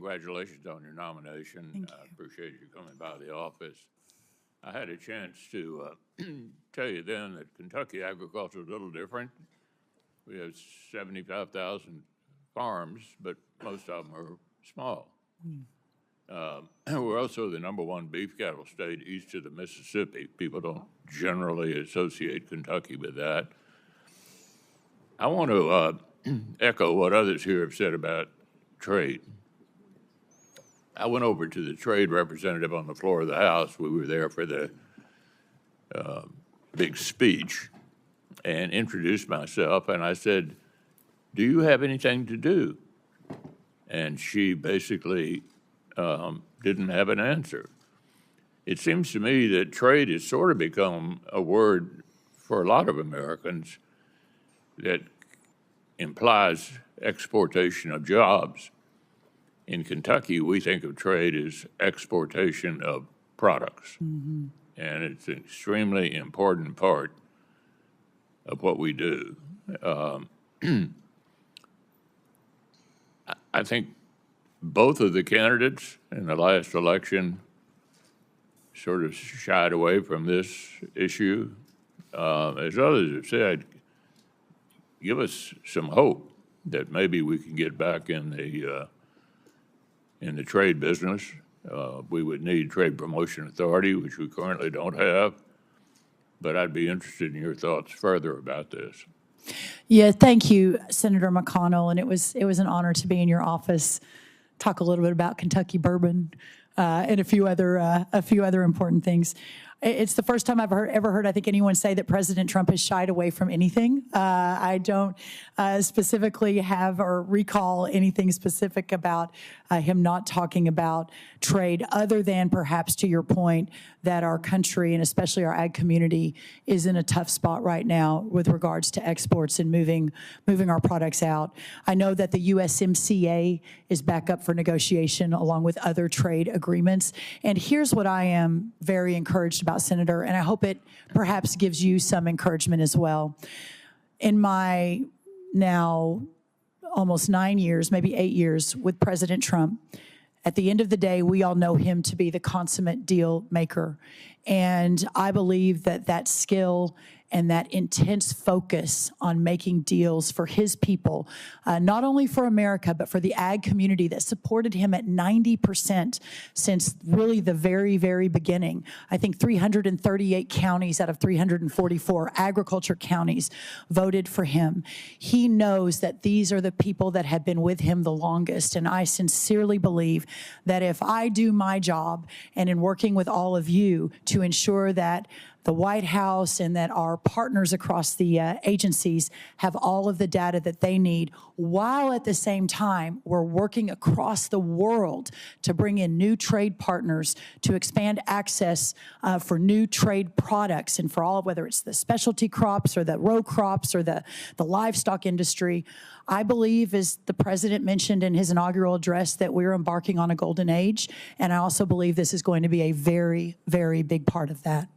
congratulations on your nomination. Thank I you. appreciate you coming by the office. I had a chance to tell you then that Kentucky agriculture is a little different. We have 75,000 farms, but most of them are small. We're also the #1 beef cattle state east of the Mississippi. People don't generally associate Kentucky with that. I want to echo what others here have said about trade. I went over to the trade representative on the floor of the House. We were there for the big speech and introduced myself, and I said, "Do you have anything to do?" And she basically didn't have an answer. It seems to me that trade has sort of become a word for a lot of Americans that implies exportation of jobs. In Kentucky, we think of trade as exportation of products. And it's an extremely important part of what we do. I think both of the candidates in the last election sort of shied away from this issue. As others have said, give us some hope that maybe we can get back in the trade business. We would need Trade Promotion Authority, which we currently don't have. But I'd be interested in your thoughts further about this. Yeah, thank you, Senator McConnell, and it was an honor to be in your office, talk a little bit about Kentucky bourbon and a few other important things. It's the first time I've ever heard, I think, anyone say that President Trump has shied away from anything. I don't specifically have or recall anything specific about him not talking about trade, other than perhaps to your point that our country and especially our ag community is in a tough spot right now with regards to exports and moving our products out. I know that the USMCA is back up for negotiation along with other trade agreements. And here's what I am very encouraged about, Senator, and I hope it perhaps gives you some encouragement as well. In my now almost 9 years, maybe 8 years with President Trump, at the end of the day, we all know him to be the consummate deal maker. And I believe that that skill and that intense focus on making deals for his people, not only for America, but for the ag community that supported him at 90% since really the very, very beginning. I think 338 counties out of 344 agriculture counties voted for him. He knows that these are the people that have been with him the longest. And I sincerely believe that if I do my job and in working with all of you to ensure that the White House and that our partners across the agencies have all of the data that they need, while at the same time we're working across the world to bring in new trade partners, to expand access for new trade products and for all, whether it's the specialty crops or the row crops or the livestock industry. I believe, as the president mentioned in his inaugural address, that we're embarking on a golden age. And I also believe this is going to be a very, very big part of that.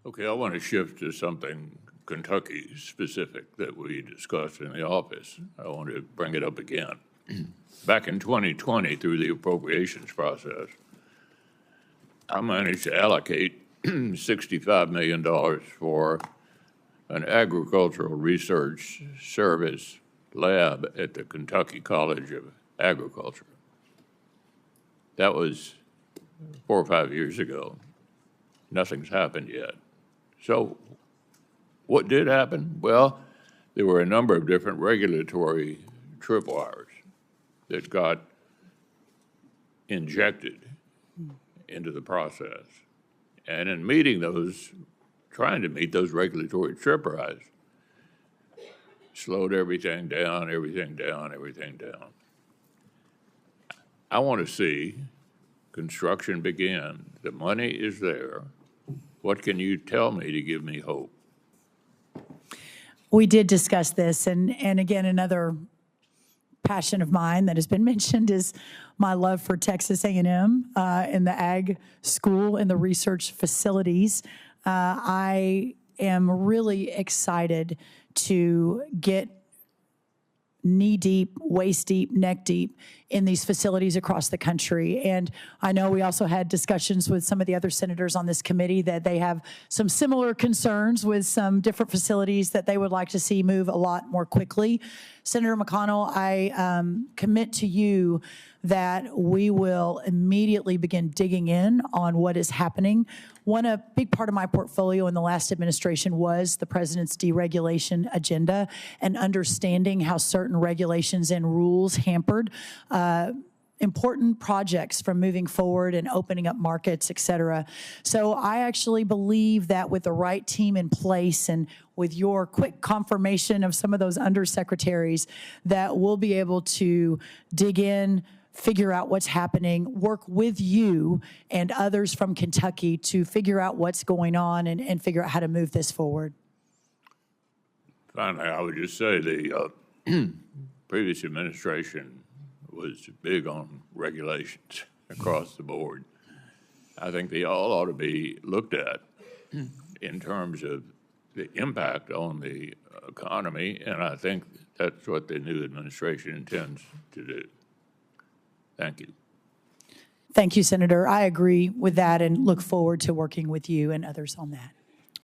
Okay, I want to shift to something Kentucky specific that we discussed in the office. I want to bring it up again. Back in 2020, through the appropriations process, I managed to allocate $65 million for an agricultural research service lab at the Kentucky College of Agriculture. That was 4 or 5 years ago. Nothing's happened yet. So what did happen? Well, there were a number of different regulatory tripwires that got injected into the process. And in trying to meet those regulatory tripwires, slowed everything down. I want to see construction begin. The money is there. What can you tell me to give me hope? We did discuss this, and again, another passion of mine that has been mentioned is my love for Texas A&M and the ag school and the research facilities. I am really excited to get knee deep, waist deep, neck deep in these facilities across the country. And I know we also had discussions with some of the other senators on this committee that they have some similar concerns with some different facilities that they would like to see move a lot more quickly. Senator McConnell, I commit to you that we will immediately begin digging in on what is happening. A big part of my portfolio in the last administration was the president's deregulation agenda and understanding how certain regulations and rules hampered important projects from moving forward and opening up markets, et cetera. So I actually believe that with the right team in place and with your quick confirmation of some of those undersecretaries, that we'll be able to dig in, figure out what's happening, work with you and others from Kentucky to figure out what's going on and figure out how to move this forward. Finally, I would just say the previous administration was big on regulations across the board. I think they all ought to be looked at in terms of the impact on the economy, and I think that's what the new administration intends to do. Thank you. Thank you, Senator. I agree with that and look forward to working with you and others on that.